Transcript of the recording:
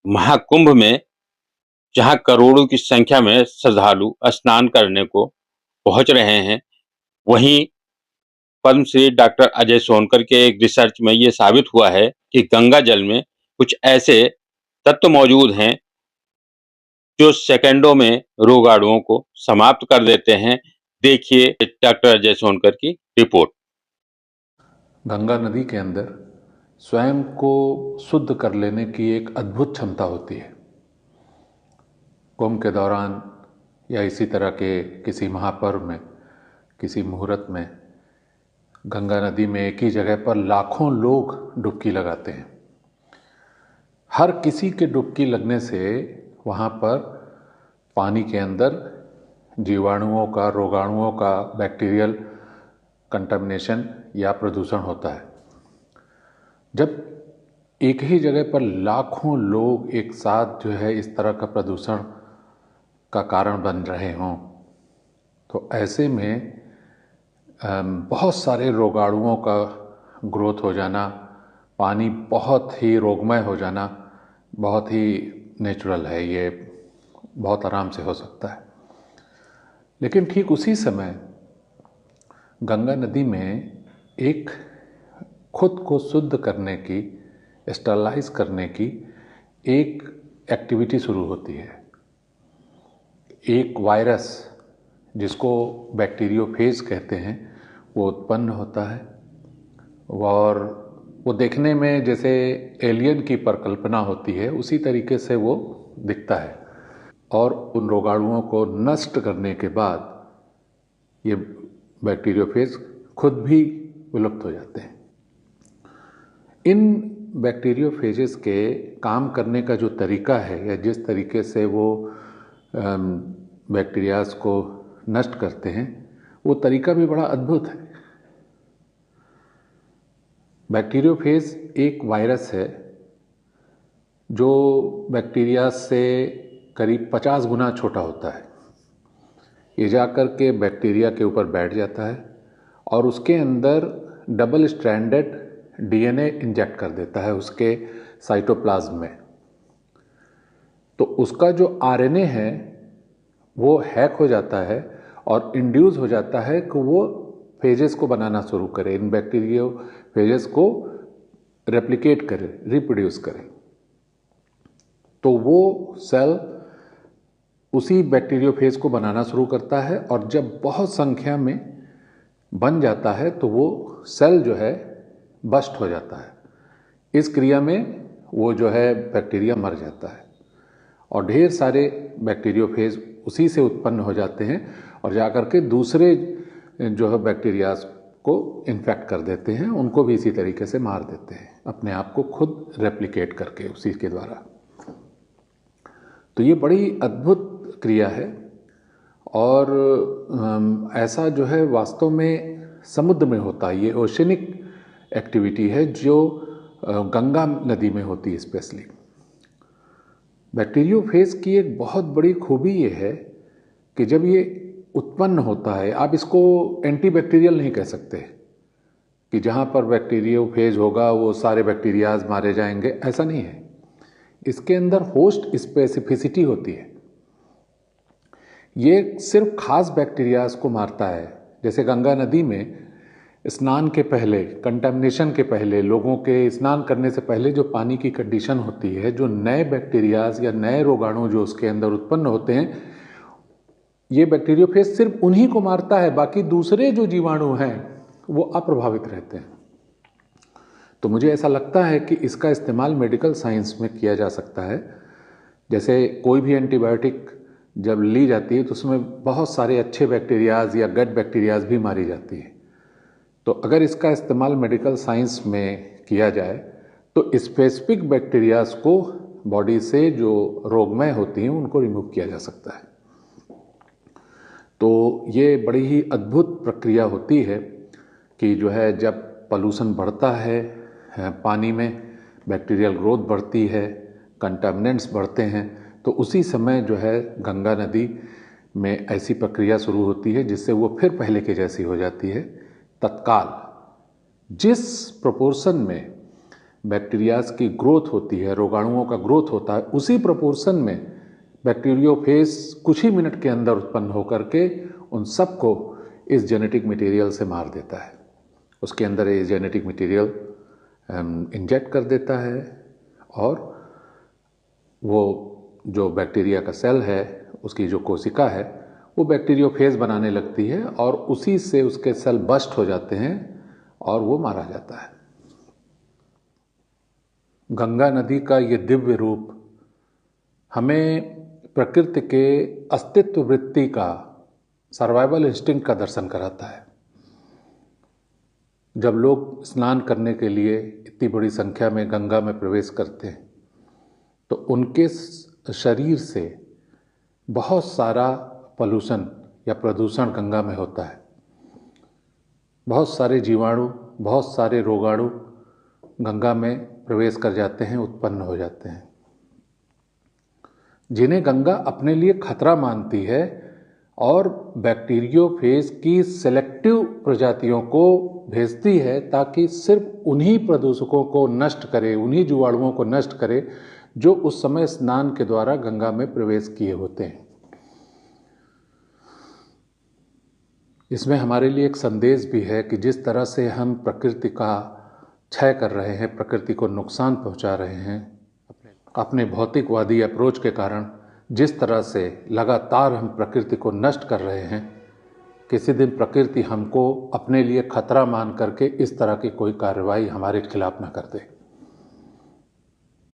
महाकुंभ में जहां करोड़ों की संख्या में श्रद्धालु स्नान करने को पहुंच रहे हैं, वहीं पद्मश्री डॉक्टर अजय सोनकर के एक रिसर्च में ये साबित हुआ है कि गंगा जल में कुछ ऐसे तत्व मौजूद हैं जो सेकंडों में रोगाणुओं को समाप्त कर देते हैं। देखिए डॉक्टर अजय सोनकर की रिपोर्ट। गंगा नदी के अंदर स्वयं को शुद्ध कर लेने की एक अद्भुत क्षमता होती है। कुंभ के दौरान या इसी तरह के किसी महापर्व में, किसी मुहूर्त में गंगा नदी में एक ही जगह पर लाखों लोग डुबकी लगाते हैं। हर किसी के डुबकी लगने से वहाँ पर पानी के अंदर जीवाणुओं का, रोगाणुओं का बैक्टीरियल कंटामिनेशन या प्रदूषण होता है। जब एक ही जगह पर लाखों लोग एक साथ जो है इस तरह का प्रदूषण का कारण बन रहे हों, तो ऐसे में बहुत सारे रोगाणुओं का ग्रोथ हो जाना, पानी बहुत ही रोगमय हो जाना बहुत ही नेचुरल है। ये बहुत आराम से हो सकता है। लेकिन ठीक उसी समय गंगा नदी में एक खुद को शुद्ध करने की, स्टरलाइज करने की एक एक्टिविटी शुरू होती है। एक वायरस जिसको बैक्टीरियोफेज कहते हैं वो उत्पन्न होता है और वो देखने में जैसे एलियन की परिकल्पना होती है उसी तरीके से वो दिखता है और उन रोगाणुओं को नष्ट करने के बाद ये बैक्टीरियोफेज खुद भी विलुप्त हो जाते हैं। इन बैक्टीरियोफेजेस के काम करने का जो तरीका है या जिस तरीके से वो बैक्टीरियाज को नष्ट करते हैं, वो तरीका भी बड़ा अद्भुत है। बैक्टीरियोफेज एक वायरस है जो बैक्टीरिया से करीब 50 गुना छोटा होता है। ये जाकर के बैक्टीरिया के ऊपर बैठ जाता है और उसके अंदर डबल स्ट्रैंडेड डीएनए इंजेक्ट कर देता है उसके साइटोप्लाज्म में। तो उसका जो आरएनए है वो हैक हो जाता है और इंड्यूस हो जाता है कि वो फेजेस को बनाना शुरू करे, इन बैक्टीरियो फेजेस को रेप्लिकेट करे, रिप्रोड्यूस करे। तो वो सेल उसी बैक्टीरियोफेज को बनाना शुरू करता है और जब बहुत संख्या में बन जाता है तो वो सेल जो है बस्ट हो जाता है। इस क्रिया में वो जो है बैक्टीरिया मर जाता है और ढेर सारे बैक्टीरियोफेज उसी से उत्पन्न हो जाते हैं और जाकर के दूसरे जो है बैक्टीरियाज को इन्फेक्ट कर देते हैं, उनको भी इसी तरीके से मार देते हैं, अपने आप को खुद रेप्लिकेट करके उसी के द्वारा। तो ये बड़ी अद्भुत क्रिया है और ऐसा जो है वास्तव में समुद्र में होता है। ये ओशनिक एक्टिविटी है जो गंगा नदी में होती है स्पेशली। बैक्टीरियोफेज की एक बहुत बड़ी खूबी ये है कि जब ये उत्पन्न होता है, आप इसको एंटीबैक्टीरियल नहीं कह सकते कि जहाँ पर बैक्टीरियोफेज होगा वो सारे बैक्टीरियाज मारे जाएंगे, ऐसा नहीं है। इसके अंदर होस्ट स्पेसिफिसिटी होती है। ये सिर्फ खास बैक्टीरियाज को मारता है। जैसे गंगा नदी में स्नान के पहले, कंटामिनेशन के पहले, लोगों के स्नान करने से पहले जो पानी की कंडीशन होती है, जो नए बैक्टीरियाज या नए रोगाणु जो उसके अंदर उत्पन्न होते हैं, ये बैक्टीरियोफेज सिर्फ उन्हीं को मारता है, बाकी दूसरे जो जीवाणु हैं वो अप्रभावित रहते हैं। तो मुझे ऐसा लगता है कि इसका इस्तेमाल मेडिकल साइंस में किया जा सकता है। जैसे कोई भी एंटीबायोटिक जब ली जाती है तो उसमें बहुत सारे अच्छे बैक्टीरियाज या गट बैक्टीरियाज भी मारी जाती है। तो अगर इसका इस्तेमाल मेडिकल साइंस में किया जाए तो स्पेसिफिक बैक्टीरियाज को बॉडी से जो रोगमय होती हैं उनको रिमूव किया जा सकता है। तो ये बड़ी ही अद्भुत प्रक्रिया होती है कि जो है जब पॉल्यूशन बढ़ता है पानी में, बैक्टीरियल ग्रोथ बढ़ती है, कंटामिनेंट्स बढ़ते हैं, तो उसी समय जो है गंगा नदी में ऐसी प्रक्रिया शुरू होती है जिससे वो फिर पहले के जैसी हो जाती है तत्काल। जिस प्रोपोर्शन में बैक्टीरियाज की ग्रोथ होती है, रोगाणुओं का ग्रोथ होता है, उसी प्रोपोर्शन में बैक्टीरियोफेज कुछ ही मिनट के अंदर उत्पन्न होकर के उन सबको इस जेनेटिक मटेरियल से मार देता है। उसके अंदर ये जेनेटिक मटेरियल इंजेक्ट कर देता है और वो जो बैक्टीरिया का सेल है, उसकी जो कोशिका है, वो बैक्टीरियोफेज बनाने लगती है और उसी से उसके सेल बस्ट हो जाते हैं और वो मारा जाता है। गंगा नदी का ये दिव्य रूप हमें प्रकृति के अस्तित्व वृत्ति का, सर्वाइवल इंस्टिंक्ट का दर्शन कराता है। जब लोग स्नान करने के लिए इतनी बड़ी संख्या में गंगा में प्रवेश करते हैं तो उनके शरीर से बहुत सारा पॉल्यूशन या प्रदूषण गंगा में होता है। बहुत सारे जीवाणु, बहुत सारे रोगाणु गंगा में प्रवेश कर जाते हैं, उत्पन्न हो जाते हैं, जिन्हें गंगा अपने लिए खतरा मानती है और बैक्टीरियोफेज की सेलेक्टिव प्रजातियों को भेजती है ताकि सिर्फ उन्हीं प्रदूषकों को नष्ट करे, उन्हीं जीवाणुओं को नष्ट करे जो उस समय स्नान के द्वारा गंगा में प्रवेश किए होते हैं। इसमें हमारे लिए एक संदेश भी है कि जिस तरह से हम प्रकृति का क्षय कर रहे हैं, प्रकृति को नुकसान पहुंचा रहे हैं, अपने भौतिकवादी अप्रोच के कारण जिस तरह से लगातार हम प्रकृति को नष्ट कर रहे हैं, किसी दिन प्रकृति हमको अपने लिए खतरा मान करके इस तरह की कोई कार्रवाई हमारे खिलाफ न कर दे।